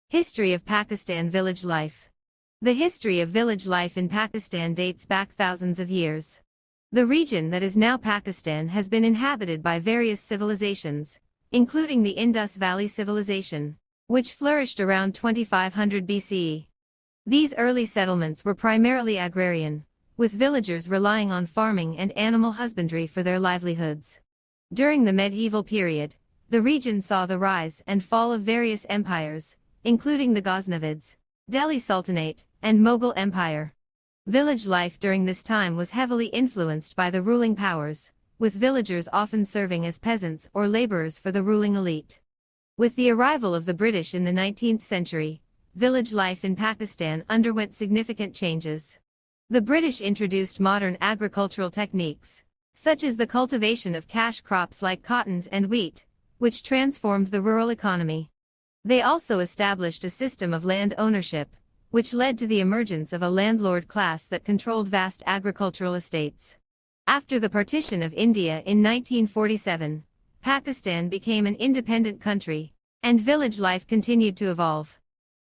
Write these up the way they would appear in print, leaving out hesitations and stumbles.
History of Pakistan village life. The history of village life in Pakistan dates back thousands of years. The region that is now Pakistan has been inhabited by various civilizations, including the Indus Valley Civilization, which flourished around 2500 BCE. These early settlements were primarily agrarian, with villagers relying on farming and animal husbandry for their livelihoods. During the medieval period, the region saw the rise and fall of various empires, including the Ghaznavids, Delhi Sultanate, and Mughal Empire. Village life during this time was heavily influenced by the ruling powers, with villagers often serving as peasants or laborers for the ruling elite. With the arrival of the British in the 19th century, village life in Pakistan underwent significant changes. The British introduced modern agricultural techniques, such as the cultivation of cash crops like cotton and wheat, which transformed the rural economy. They also established a system of land ownership, which led to the emergence of a landlord class that controlled vast agricultural estates. After the partition of India in 1947, Pakistan became an independent country, and village life continued to evolve.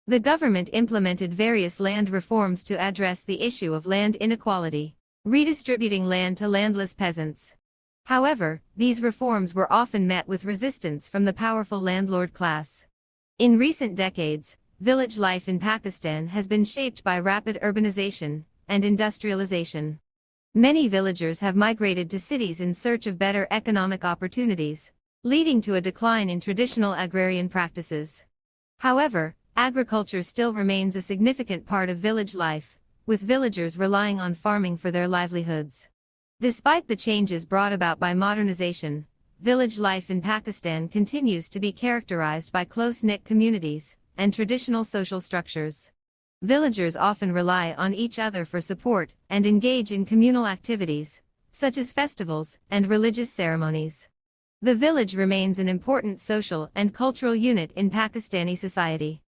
The government implemented various land reforms to address the issue of land inequality, redistributing land to landless peasants. However, these reforms were often met with resistance from the powerful landlord class. In recent decades, village life in Pakistan has been shaped by rapid urbanization and industrialization. Many villagers have migrated to cities in search of better economic opportunities, leading to a decline in traditional agrarian practices. However, agriculture still remains a significant part of village life, with villagers relying on farming for their livelihoods. Despite the changes brought about by modernization, village life in Pakistan continues to be characterized by close-knit communities and traditional social structures. Villagers often rely on each other for support and engage in communal activities, such as festivals and religious ceremonies. The village remains an important social and cultural unit in Pakistani society.